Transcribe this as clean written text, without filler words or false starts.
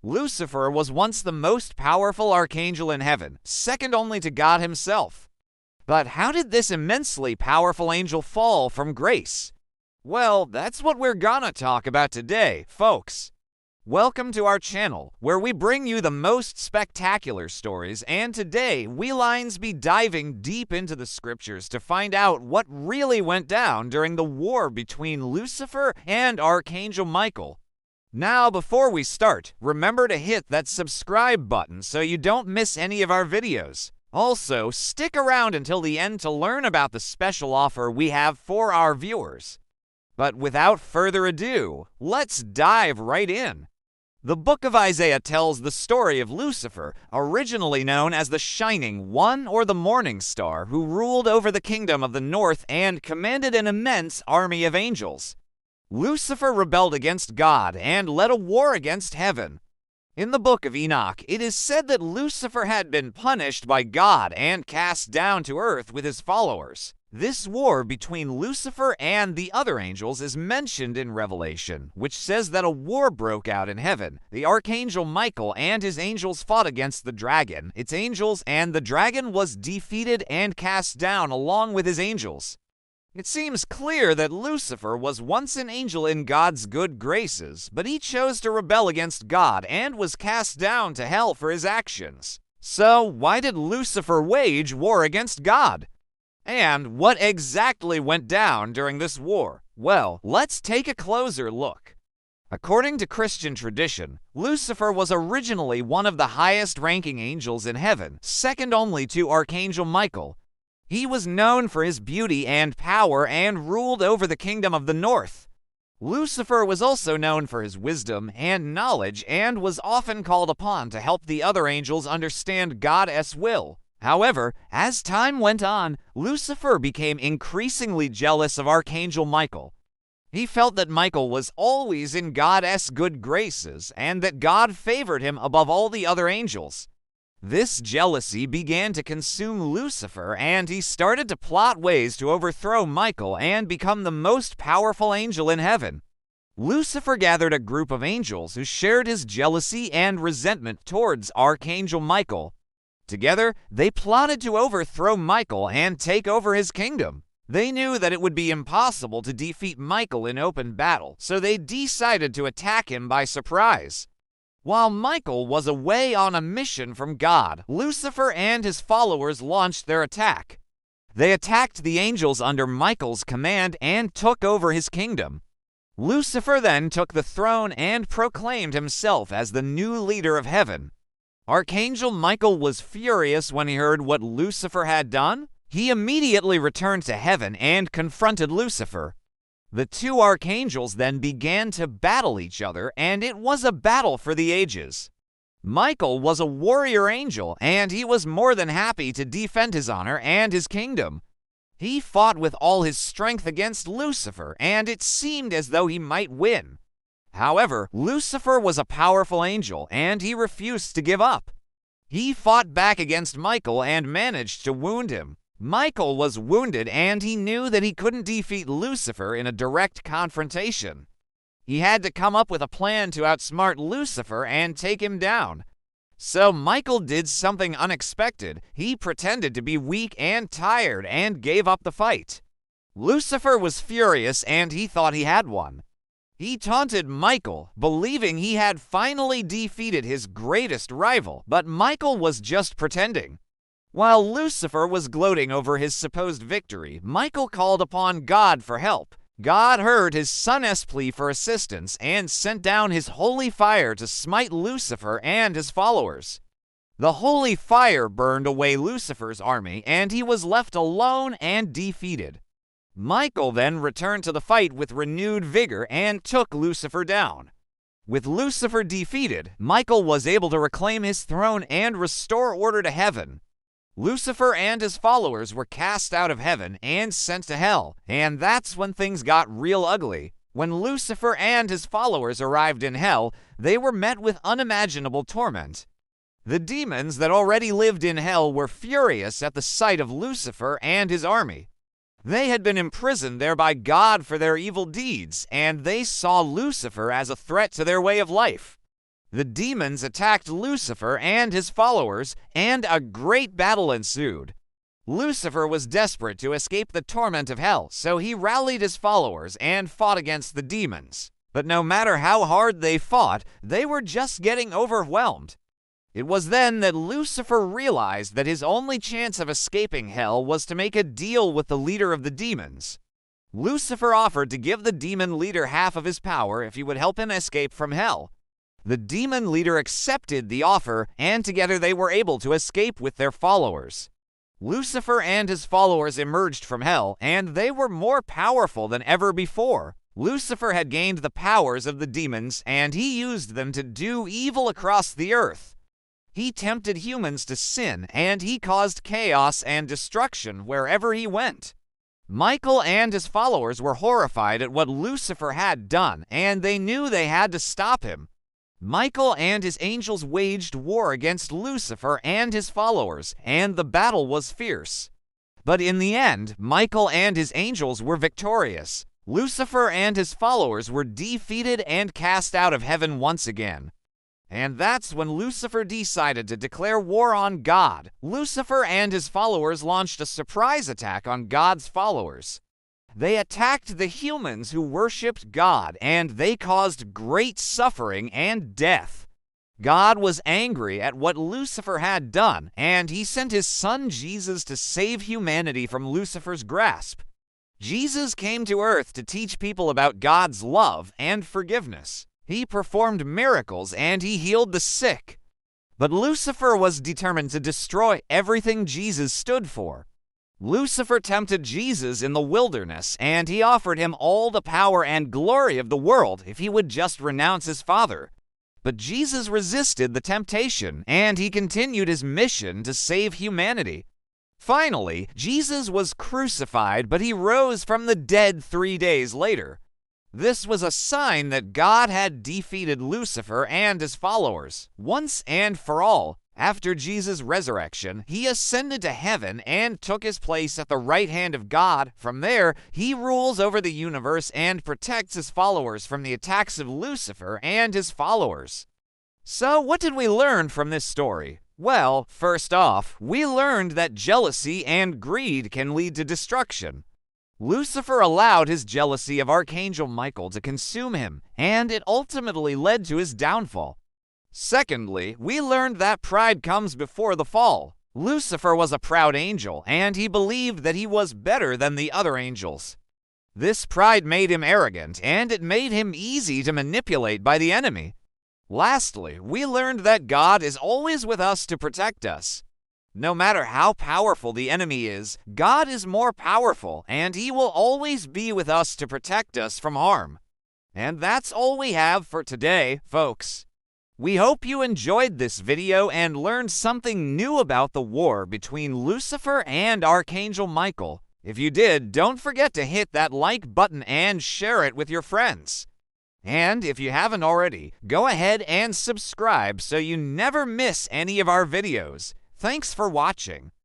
Lucifer was once the most powerful archangel in heaven, second only to God himself. But how did this immensely powerful angel fall from grace? Well, that's what we're gonna talk about today, folks. Welcome to our channel, where we bring you the most spectacular stories, and today we'll be diving deep into the scriptures to find out what really went down during the war between Lucifer and Archangel Michael. Now, before we start, remember to hit that subscribe button so you don't miss any of our videos. Also, stick around until the end to learn about the special offer we have for our viewers. But without further ado, let's dive right in. The book of Isaiah tells the story of Lucifer, originally known as the Shining One or the Morning Star, who ruled over the kingdom of the north and commanded an immense army of angels. Lucifer rebelled against God and led a war against heaven. In the book of Enoch, it is said that Lucifer had been punished by God and cast down to earth with his followers. This war between Lucifer and the other angels is mentioned in Revelation, which says that a war broke out in heaven. The Archangel Michael and his angels fought against the dragon, its angels, and the dragon was defeated and cast down along with his angels. It seems clear that Lucifer was once an angel in God's good graces, but he chose to rebel against God and was cast down to hell for his actions. So, why did Lucifer wage war against God? And what exactly went down during this war? Well, let's take a closer look. According to Christian tradition, Lucifer was originally one of the highest-ranking angels in heaven, second only to Archangel Michael. He was known for his beauty and power and ruled over the kingdom of the north. Lucifer was also known for his wisdom and knowledge and was often called upon to help the other angels understand God's will. However, as time went on, Lucifer became increasingly jealous of Archangel Michael. He felt that Michael was always in God's good graces and that God favored him above all the other angels. This jealousy began to consume Lucifer, and he started to plot ways to overthrow Michael and become the most powerful angel in heaven. Lucifer gathered a group of angels who shared his jealousy and resentment towards Archangel Michael. Together, they plotted to overthrow Michael and take over his kingdom. They knew that it would be impossible to defeat Michael in open battle, so they decided to attack him by surprise. While Michael was away on a mission from God, Lucifer and his followers launched their attack. They attacked the angels under Michael's command and took over his kingdom. Lucifer then took the throne and proclaimed himself as the new leader of heaven. Archangel Michael was furious when he heard what Lucifer had done. He immediately returned to heaven and confronted Lucifer. The two archangels then began to battle each other, and it was a battle for the ages. Michael was a warrior angel, and he was more than happy to defend his honor and his kingdom. He fought with all his strength against Lucifer, and it seemed as though he might win. However, Lucifer was a powerful angel, and he refused to give up. He fought back against Michael and managed to wound him. Michael was wounded, and he knew that he couldn't defeat Lucifer in a direct confrontation. He had to come up with a plan to outsmart Lucifer and take him down. So Michael did something unexpected. He pretended to be weak and tired and gave up the fight. Lucifer was furious, and he thought he had won. He taunted Michael, believing he had finally defeated his greatest rival, but Michael was just pretending. While Lucifer was gloating over his supposed victory, Michael called upon God for help. God heard his son's plea for assistance and sent down his holy fire to smite Lucifer and his followers. The holy fire burned away Lucifer's army, and he was left alone and defeated. Michael then returned to the fight with renewed vigor and took Lucifer down. With Lucifer defeated, Michael was able to reclaim his throne and restore order to heaven. Lucifer and his followers were cast out of heaven and sent to hell, and that's when things got real ugly. When Lucifer and his followers arrived in hell, they were met with unimaginable torment. The demons that already lived in hell were furious at the sight of Lucifer and his army. They had been imprisoned there by God for their evil deeds, and they saw Lucifer as a threat to their way of life. The demons attacked Lucifer and his followers, and a great battle ensued. Lucifer was desperate to escape the torment of hell, so he rallied his followers and fought against the demons. But no matter how hard they fought, they were just getting overwhelmed. It was then that Lucifer realized that his only chance of escaping hell was to make a deal with the leader of the demons. Lucifer offered to give the demon leader half of his power if he would help him escape from hell. The demon leader accepted the offer, and together they were able to escape with their followers. Lucifer and his followers emerged from hell, and they were more powerful than ever before. Lucifer had gained the powers of the demons, and he used them to do evil across the earth. He tempted humans to sin, and he caused chaos and destruction wherever he went. Michael and his followers were horrified at what Lucifer had done, and they knew they had to stop him. Michael and his angels waged war against Lucifer and his followers, and the battle was fierce. But in the end, Michael and his angels were victorious. Lucifer and his followers were defeated and cast out of heaven once again. And that's when Lucifer decided to declare war on God. Lucifer and his followers launched a surprise attack on God's followers. They attacked the humans who worshipped God, and they caused great suffering and death. God was angry at what Lucifer had done, and he sent his son Jesus to save humanity from Lucifer's grasp. Jesus came to earth to teach people about God's love and forgiveness. He performed miracles and he healed the sick. But Lucifer was determined to destroy everything Jesus stood for. Lucifer tempted Jesus in the wilderness, and he offered him all the power and glory of the world if he would just renounce his father. But Jesus resisted the temptation, and he continued his mission to save humanity. Finally, Jesus was crucified, but he rose from the dead 3 days later. This was a sign that God had defeated Lucifer and his followers, once and for all. After Jesus' resurrection, he ascended to heaven and took his place at the right hand of God. From there, he rules over the universe and protects his followers from the attacks of Lucifer and his followers. So, what did we learn from this story? Well, first off, we learned that jealousy and greed can lead to destruction. Lucifer allowed his jealousy of Archangel Michael to consume him, and it ultimately led to his downfall. Secondly, we learned that pride comes before the fall. Lucifer was a proud angel, and he believed that he was better than the other angels. This pride made him arrogant, and it made him easy to manipulate by the enemy. Lastly, we learned that God is always with us to protect us. No matter how powerful the enemy is, God is more powerful, and he will always be with us to protect us from harm. And that's all we have for today, folks. We hope you enjoyed this video and learned something new about the war between Lucifer and Archangel Michael. If you did, don't forget to hit that like button and share it with your friends. And if you haven't already, go ahead and subscribe so you never miss any of our videos. Thanks for watching.